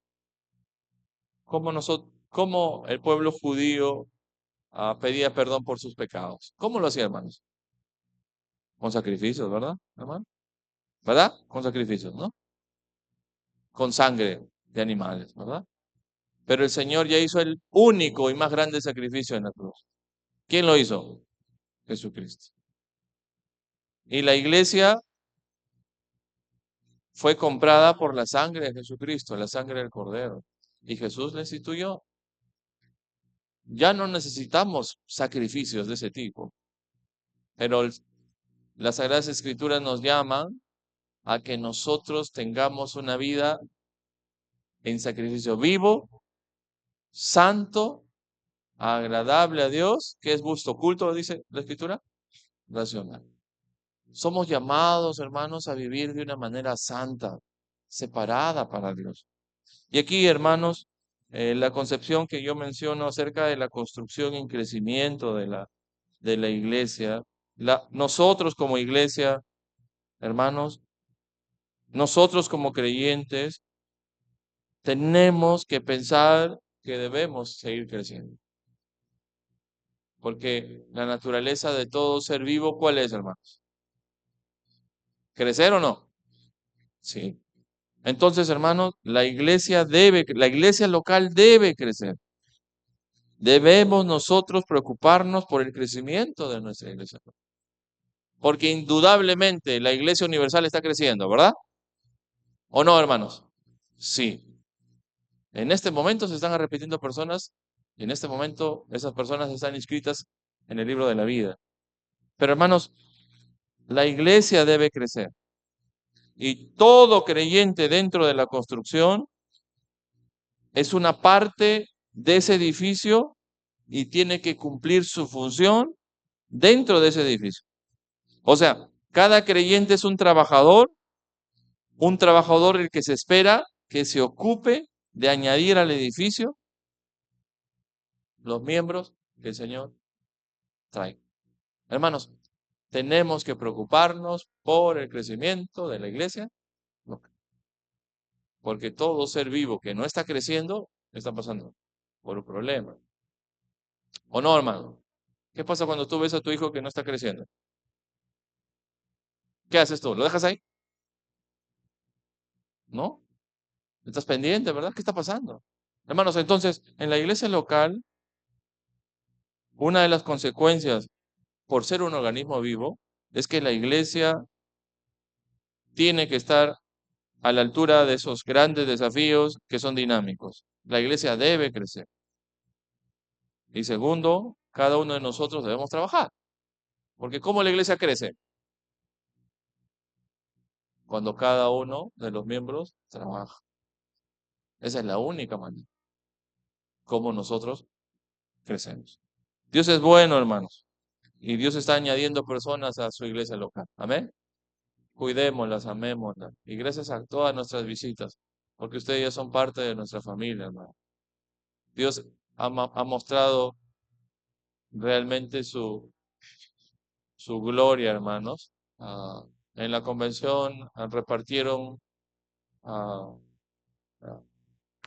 ¿Cómo el pueblo judío pedía perdón por sus pecados? ¿Cómo lo hacía, hermanos? Con sacrificios, ¿verdad, hermano? ¿Verdad? Con sacrificios, ¿no? Con sangre de animales, ¿verdad? Pero el Señor ya hizo el único y más grande sacrificio en la cruz. ¿Quién lo hizo? Jesucristo. Y la iglesia fue comprada por la sangre de Jesucristo, la sangre del Cordero. Y Jesús le instituyó. Ya no necesitamos sacrificios de ese tipo, pero las Sagradas Escrituras nos llaman a que nosotros tengamos una vida en sacrificio vivo, santo, agradable a Dios, que es gusto oculto, dice la Escritura, racional. Somos llamados, hermanos, a vivir de una manera santa, separada para Dios. Y aquí, hermanos, la concepción que yo menciono acerca de la construcción y crecimiento de la iglesia, nosotros como iglesia, hermanos, nosotros como creyentes, tenemos que pensar que debemos seguir creciendo. Porque la naturaleza de todo ser vivo, ¿cuál es, hermanos? ¿Crecer o no? Sí. Entonces, hermanos, la iglesia local debe crecer. Debemos nosotros preocuparnos por el crecimiento de nuestra iglesia. Porque indudablemente la iglesia universal está creciendo, ¿verdad? ¿O no, hermanos? Sí. En este momento se están repitiendo personas y en este momento esas personas están inscritas en el libro de la vida. Pero, hermanos, la iglesia debe crecer. Y todo creyente dentro de la construcción es una parte de ese edificio y tiene que cumplir su función dentro de ese edificio. O sea, cada creyente es un trabajador el que se espera que se ocupe de añadir al edificio los miembros que el Señor trae. Hermanos, tenemos que preocuparnos por el crecimiento de la iglesia, porque todo ser vivo que no está creciendo está pasando por un problema. ¿O no, hermano? ¿Qué pasa cuando tú ves a tu hijo que no está creciendo? ¿Qué haces tú? ¿Lo dejas ahí? ¿No? Estás pendiente, ¿verdad? ¿Qué está pasando? Hermanos, entonces, en la iglesia local, una de las consecuencias por ser un organismo vivo es que la iglesia tiene que estar a la altura de esos grandes desafíos que son dinámicos. La iglesia debe crecer. Y segundo, cada uno de nosotros debemos trabajar. Porque ¿cómo la iglesia crece? cuando cada uno de los miembros trabaja. Esa es la única manera como nosotros crecemos. Dios es bueno, hermanos, y Dios está añadiendo personas a su iglesia local. Amén. Cuidémoslas, amémoslas. Y gracias a todas nuestras visitas, porque ustedes ya son parte de nuestra familia, hermano. Dios ha mostrado realmente su gloria, hermanos. En la convención repartieron ah, ah,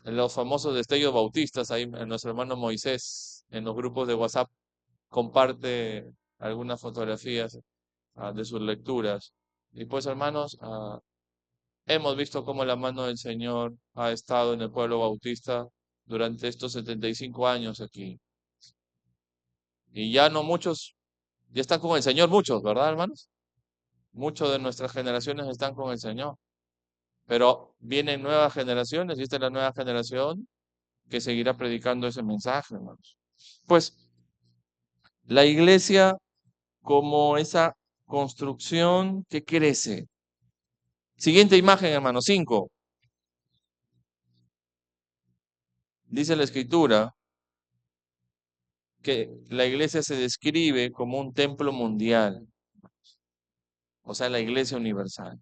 los famosos destellos bautistas. Ahí nuestro hermano Moisés en los grupos de WhatsApp comparte algunas fotografías de sus lecturas. Y pues, hermanos, hemos visto cómo la mano del Señor ha estado en el pueblo bautista durante estos 75 años aquí. Y ya no muchos, ya están con el Señor muchos, ¿verdad, hermanos? Muchos de nuestras generaciones están con el Señor. Pero vienen nuevas generaciones y esta es la nueva generación que seguirá predicando ese mensaje, hermanos. Pues la iglesia como esa construcción que crece. Siguiente imagen, hermano, 5. Dice la escritura que la iglesia se describe como un templo mundial, o sea, la iglesia universal.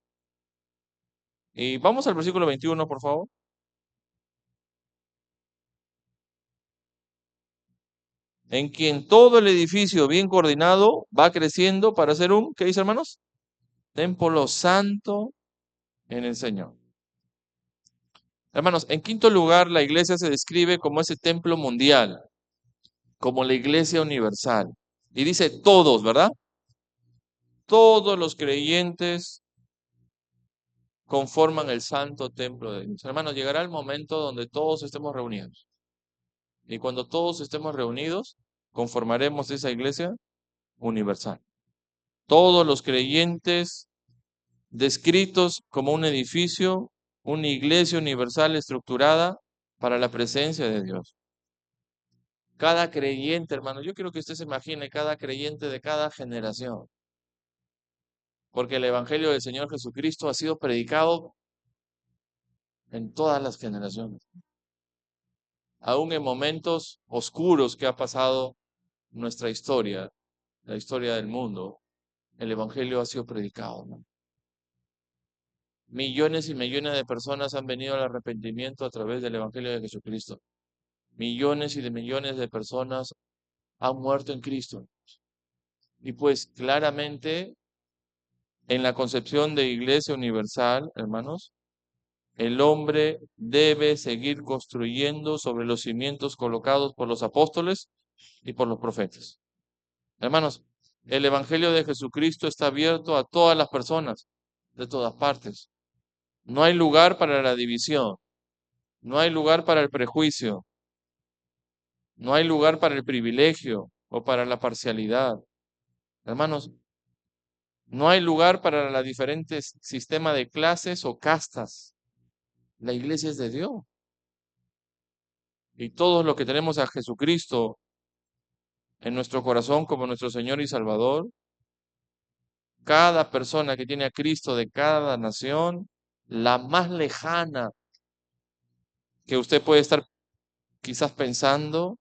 Y vamos al versículo 21, por favor. En quien todo el edificio bien coordinado va creciendo para ser un, ¿qué dice, hermanos? Templo santo en el Señor. Hermanos, en quinto lugar, la iglesia se describe como ese templo mundial, como la iglesia universal. Y dice todos, ¿verdad? Todos los creyentes conforman el santo templo de Dios. Hermanos, llegará el momento donde todos estemos reunidos. Y cuando todos estemos reunidos, conformaremos esa iglesia universal. Todos los creyentes descritos como un edificio, una iglesia universal estructurada para la presencia de Dios. Cada creyente, hermano, yo quiero que usted se imagine cada creyente de cada generación, porque el Evangelio del Señor Jesucristo ha sido predicado en todas las generaciones, aún en momentos oscuros que ha pasado nuestra historia, la historia del mundo, el Evangelio ha sido predicado, ¿no? Millones y millones de personas han venido al arrepentimiento a través del Evangelio de Jesucristo. Millones y de millones de personas han muerto en Cristo. Y pues claramente en la concepción de Iglesia Universal, hermanos, el hombre debe seguir construyendo sobre los cimientos colocados por los apóstoles y por los profetas. Hermanos, el Evangelio de Jesucristo está abierto a todas las personas, de todas partes. No hay lugar para la división, no hay lugar para el prejuicio, no hay lugar para el privilegio o para la parcialidad. Hermanos, no hay lugar para la diferente sistema de clases o castas. La iglesia es de Dios. Y todos los que tenemos a Jesucristo en nuestro corazón como nuestro Señor y Salvador, cada persona que tiene a Cristo de cada nación, la más lejana que usted puede estar quizás pensando,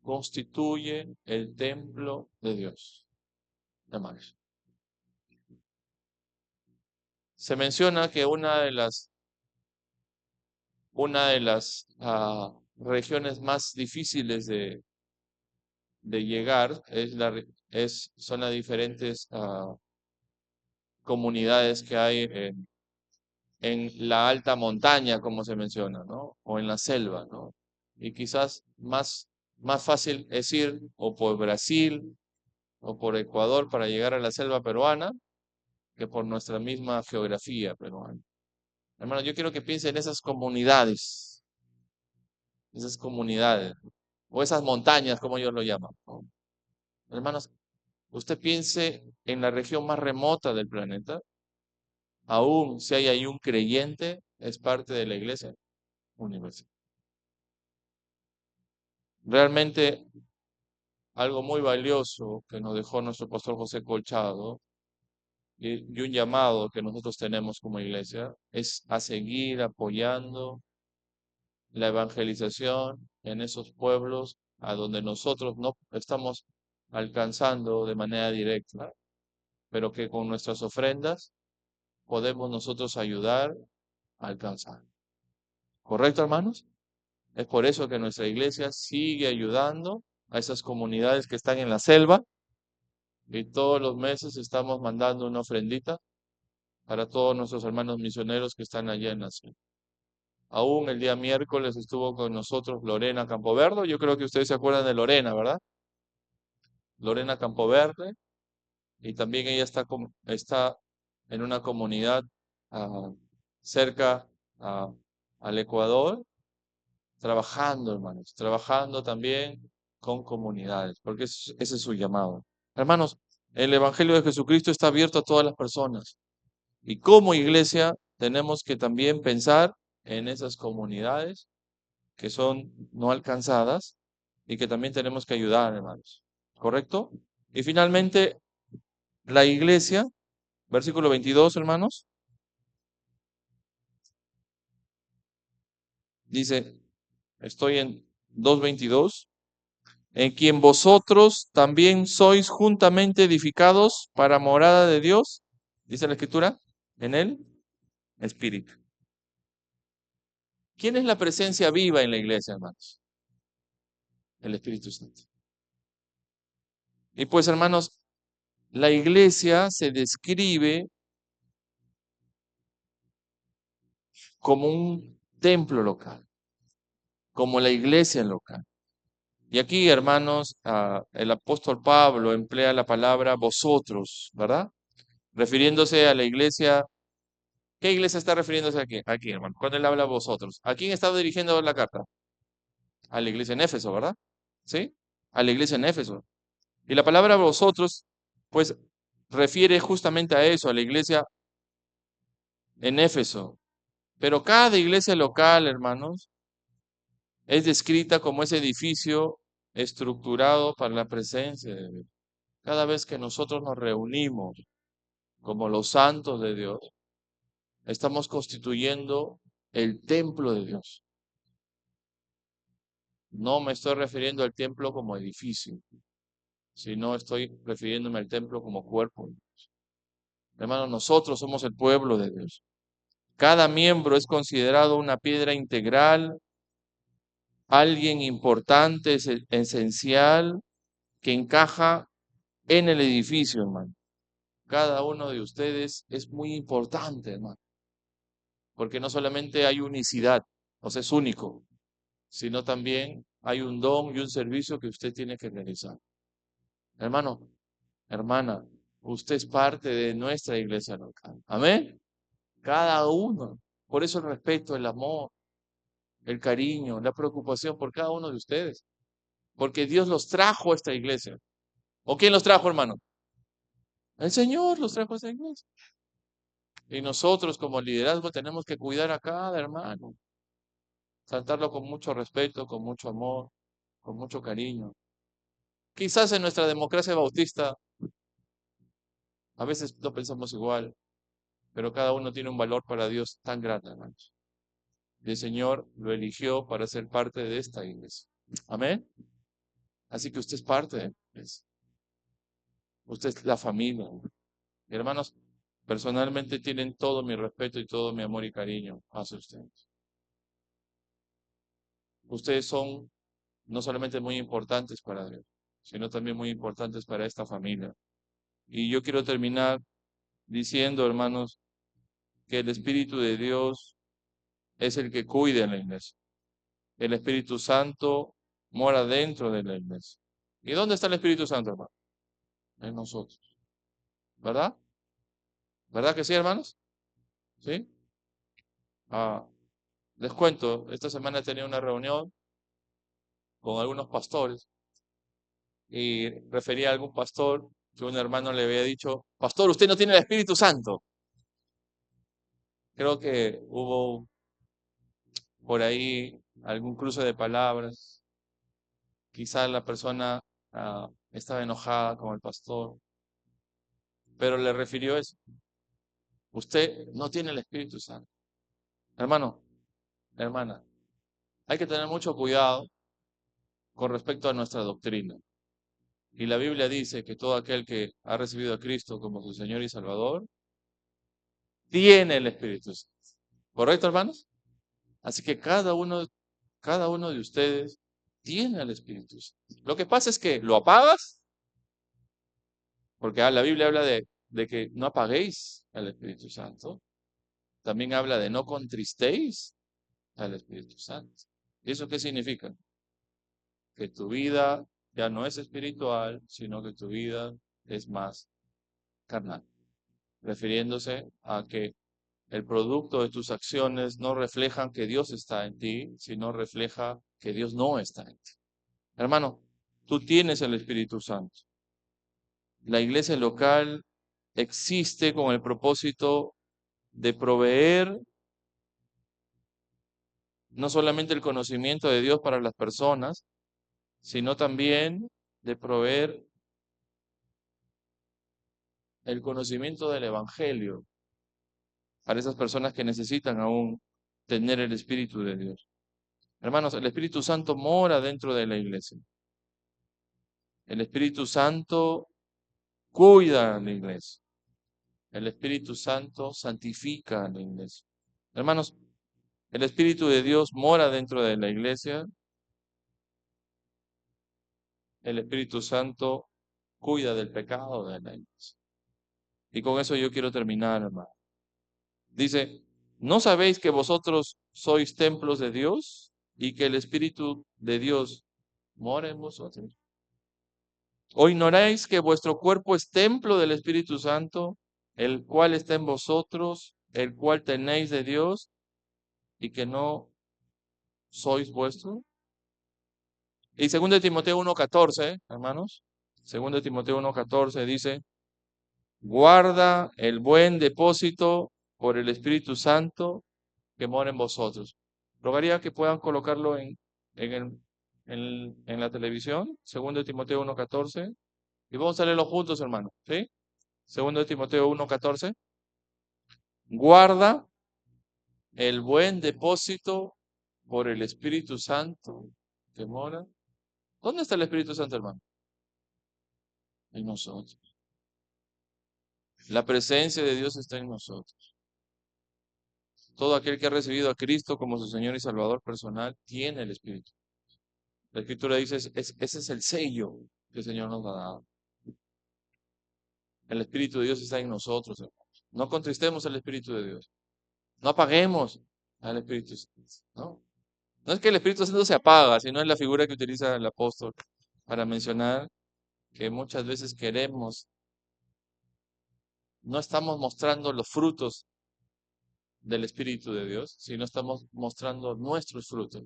constituye el templo de Dios. Hermanos, se menciona que una de las regiones más difíciles de llegar son las diferentes comunidades que hay en la alta montaña, como se menciona, ¿no? O en la selva, ¿no? Y quizás más fácil es ir o por Brasil o por Ecuador para llegar a la selva peruana que por nuestra misma geografía peruana. Hermano, yo quiero que piense en esas comunidades, o esas montañas, como ellos lo llaman, ¿no? Hermanos, usted piense en la región más remota del planeta, aún si hay ahí un creyente, es parte de la iglesia universal. Realmente algo muy valioso que nos dejó nuestro pastor José Colchado, y un llamado que nosotros tenemos como iglesia es a seguir apoyando la evangelización en esos pueblos a donde nosotros no estamos alcanzando de manera directa, pero que con nuestras ofrendas podemos nosotros ayudar a alcanzar. ¿Correcto, hermanos? Es por eso que nuestra iglesia sigue ayudando a esas comunidades que están en la selva y todos los meses estamos mandando una ofrendita para todos nuestros hermanos misioneros que están allá en la selva. Aún el día miércoles estuvo con nosotros Lorena Campoverde. Yo creo que ustedes se acuerdan de Lorena, ¿verdad? Lorena Campoverde. Y también ella está en una comunidad ah, cerca ah, al Ecuador, trabajando, hermanos, trabajando también con comunidades, porque ese es su llamado. Hermanos, el Evangelio de Jesucristo está abierto a todas las personas. Y como iglesia tenemos que también pensar en esas comunidades que son no alcanzadas y que también tenemos que ayudar, hermanos. ¿Correcto? Y finalmente, la iglesia, versículo 22, hermanos, dice, estoy en 2:22, en quien vosotros también sois juntamente edificados para morada de Dios, dice la Escritura, en el Espíritu. ¿Quién es la presencia viva en la iglesia, hermanos? El Espíritu Santo. Y pues, hermanos, la iglesia se describe como un templo local, como la iglesia local. Y aquí, hermanos, el apóstol Pablo emplea la palabra vosotros, ¿verdad? Refiriéndose a la iglesia. ¿Qué iglesia está refiriéndose aquí? Aquí, hermano. Cuando él habla vosotros. ¿A quién está dirigiendo la carta? A la iglesia en Éfeso, ¿verdad? ¿Sí? A la iglesia en Éfeso. Y la palabra vosotros, pues, refiere justamente a eso, a la iglesia en Éfeso. Pero cada iglesia local, hermanos, es descrita como ese edificio estructurado para la presencia de Dios. Cada vez que nosotros nos reunimos como los santos de Dios, estamos constituyendo el templo de Dios. No me estoy refiriendo al templo como edificio, sino estoy refiriéndome al templo como cuerpo. Hermanos, nosotros somos el pueblo de Dios. Cada miembro es considerado una piedra integral, alguien importante, esencial, que encaja en el edificio, hermano. Cada uno de ustedes es muy importante, hermano, porque no solamente hay unicidad, o sea, es único, sino también hay un don y un servicio que usted tiene que realizar. Hermano, hermana, usted es parte de nuestra iglesia local. Amén. Cada uno. Por eso el respeto, el amor, el cariño, la preocupación por cada uno de ustedes. Porque Dios los trajo a esta iglesia. ¿O quién los trajo, hermano? El Señor los trajo a esta iglesia. Y nosotros como liderazgo tenemos que cuidar a cada hermano. Tratarlo con mucho respeto, con mucho amor, con mucho cariño. Quizás en nuestra democracia bautista a veces no pensamos igual, pero cada uno tiene un valor para Dios tan grande, hermanos. Y el Señor lo eligió para ser parte de esta iglesia. Amén. Así que usted es parte de la iglesia. Usted es la familia. Hermanos, personalmente tienen todo mi respeto y todo mi amor y cariño hacia ustedes. Ustedes son no solamente muy importantes para Dios, sino también muy importantes para esta familia. Y yo quiero terminar diciendo, hermanos, que el Espíritu de Dios es el que cuida en la iglesia. El Espíritu Santo mora dentro de la iglesia. ¿Y dónde está el Espíritu Santo, hermano? En nosotros. ¿Verdad? ¿Verdad que sí, hermanos? ¿Sí? Ah, les cuento, esta semana tenía una reunión con algunos pastores y refería a algún pastor que un hermano le había dicho, pastor, usted no tiene el Espíritu Santo. Creo que hubo por ahí algún cruce de palabras. Quizás la persona estaba enojada con el pastor pero le refirió eso. Usted no tiene el Espíritu Santo. Hermano, hermana, hay que tener mucho cuidado con respecto a nuestra doctrina. Y la Biblia dice que todo aquel que ha recibido a Cristo como su Señor y Salvador, tiene el Espíritu Santo. ¿Correcto, hermanos? Así que cada uno de ustedes tiene el Espíritu Santo. Lo que pasa es que lo apagas, porque la Biblia habla de que no apaguéis al Espíritu Santo. También habla de no contristéis al Espíritu Santo. ¿Y eso qué significa? Que tu vida ya no es espiritual, sino que tu vida es más carnal, refiriéndose a que el producto de tus acciones no reflejan que Dios está en ti, sino refleja que Dios no está en ti. Hermano, tú tienes el Espíritu Santo. La iglesia local existe con el propósito de proveer no solamente el conocimiento de Dios para las personas, sino también de proveer el conocimiento del Evangelio para esas personas que necesitan aún tener el Espíritu de Dios. Hermanos, el Espíritu Santo mora dentro de la iglesia. El Espíritu Santo cuida a la iglesia. El Espíritu Santo santifica a la iglesia. Hermanos, el Espíritu de Dios mora dentro de la iglesia. El Espíritu Santo cuida del pecado de la iglesia. Y con eso yo quiero terminar, hermano. Dice, ¿no sabéis que vosotros sois templos de Dios y que el Espíritu de Dios mora en vosotros? ¿O ignoráis que vuestro cuerpo es templo del Espíritu Santo, el cual está en vosotros, el cual tenéis de Dios y que no sois vuestro? Y 2 Timoteo 1:14, hermanos, 2 Timoteo 1:14 dice, guarda el buen depósito por el Espíritu Santo que mora en vosotros. Rogaría que puedan colocarlo en, el- en la televisión, 2 Timoteo 1:14, y vamos a leerlo juntos, hermanos, ¿sí? 2 Timoteo 1:14, guarda el buen depósito por el Espíritu Santo que mora. ¿Dónde está el Espíritu Santo, hermano? En nosotros. La presencia de Dios está en nosotros. Todo aquel que ha recibido a Cristo como su Señor y Salvador personal tiene el Espíritu. La Escritura dice, ese es el sello que el Señor nos ha dado. El Espíritu de Dios está en nosotros, hermanos. No contristemos al Espíritu de Dios. No apaguemos al Espíritu Santo. ¿No? No es que el Espíritu Santo se apaga, sino es la figura que utiliza el apóstol para mencionar que muchas veces queremos, no estamos mostrando los frutos del Espíritu de Dios, sino estamos mostrando nuestros frutos,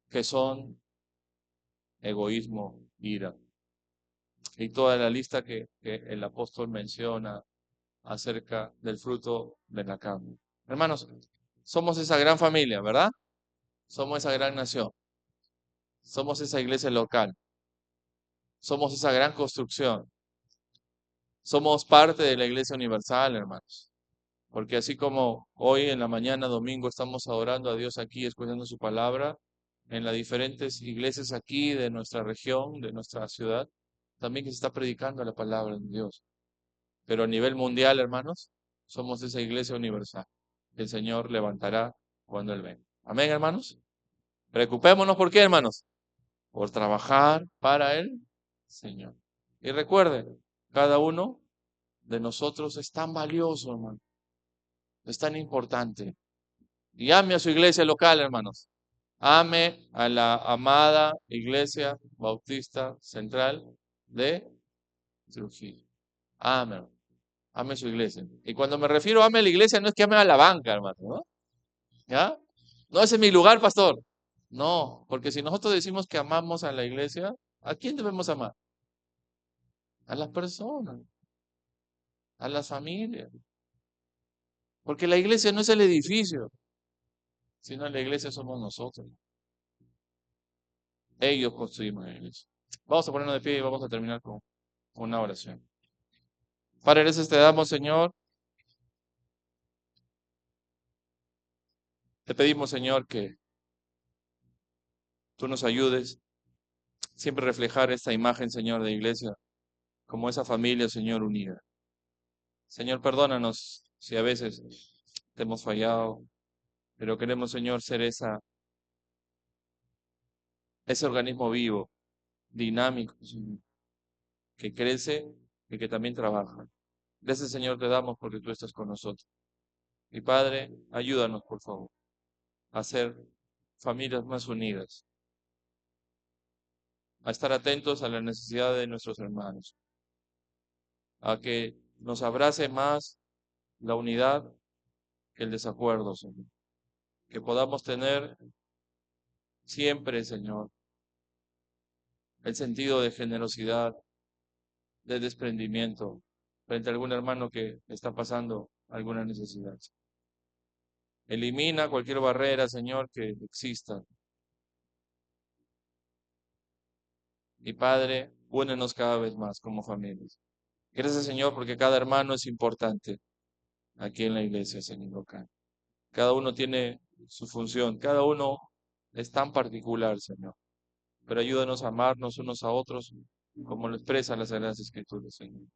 que son egoísmo, ira, y toda la lista que el apóstol menciona acerca del fruto de la carne. Hermanos, somos esa gran familia, ¿verdad? Somos esa gran nación, somos esa iglesia local, somos esa gran construcción, somos parte de la iglesia universal, hermanos. Porque así como hoy en la mañana, domingo, estamos adorando a Dios aquí, escuchando su palabra, en las diferentes iglesias aquí de nuestra región, de nuestra ciudad, también que se está predicando la palabra de Dios. Pero a nivel mundial, hermanos, somos esa iglesia universal que el Señor levantará cuando Él venga. Amén, hermanos. Preocupémonos por qué, hermanos, por trabajar para el Señor. Y recuerden, cada uno de nosotros es tan valioso, hermano, es tan importante. Y ame a su iglesia local, hermanos. Ame a la amada Iglesia Bautista Central de Trujillo. Ame, ame su iglesia. Y cuando me refiero a ame a la iglesia, no es que ame a la banca, hermano, ¿no? ¿Ya? No, ese es mi lugar, pastor. No, porque si nosotros decimos que amamos a la iglesia, ¿a quién debemos amar? A las personas, a las familias. Porque la iglesia no es el edificio, sino la iglesia somos nosotros. Ellos construimos la iglesia. Vamos a ponernos de pie y vamos a terminar con una oración. Padre, gracias te damos, Señor. Te pedimos, Señor, que tú nos ayudes siempre a reflejar esta imagen, Señor, de iglesia, como esa familia, Señor, unida. Señor, perdónanos si a veces te hemos fallado, pero queremos, Señor, ser ese organismo vivo, dinámico, Señor, que crece y que también trabaja. Gracias, Señor, te damos porque tú estás con nosotros. Y Padre, ayúdanos, por favor, a ser familias más unidas, a estar atentos a la necesidad de nuestros hermanos, a que nos abrace más la unidad que el desacuerdo, Señor. Que podamos tener siempre, Señor, el sentido de generosidad, de desprendimiento frente a algún hermano que está pasando alguna necesidad. Elimina cualquier barrera, Señor, que exista. Y Padre, únenos cada vez más como familias. Gracias, Señor, porque cada hermano es importante aquí en la iglesia, Señor local. Cada uno tiene su función, cada uno es tan particular, Señor. Pero ayúdanos a amarnos unos a otros como lo expresan las Sagradas Escrituras, Señor.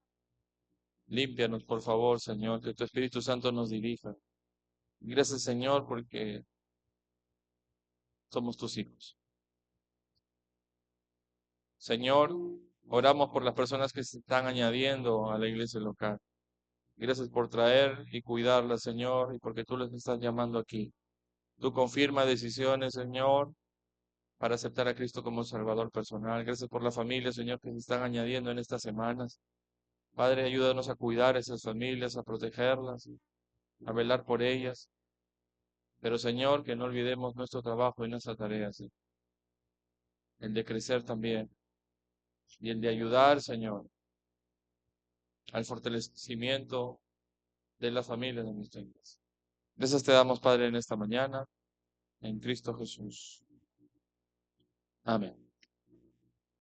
Límpianos, por favor, Señor, que tu Espíritu Santo nos dirija. Gracias, Señor, porque somos tus hijos. Señor, oramos por las personas que se están añadiendo a la iglesia local. Gracias por traer y cuidarlas, Señor, y porque tú les estás llamando aquí. Tú confirma decisiones, Señor, para aceptar a Cristo como Salvador personal. Gracias por la familia, Señor, que se están añadiendo en estas semanas. Padre, ayúdanos a cuidar a esas familias, a protegerlas, a velar por ellas. Pero, Señor, que no olvidemos nuestro trabajo y nuestra tarea, ¿sí? El de crecer también y el de ayudar, Señor, al fortalecimiento de la familia de nuestra iglesia. Gracias te damos, Padre, en esta mañana, en Cristo Jesús. Amén.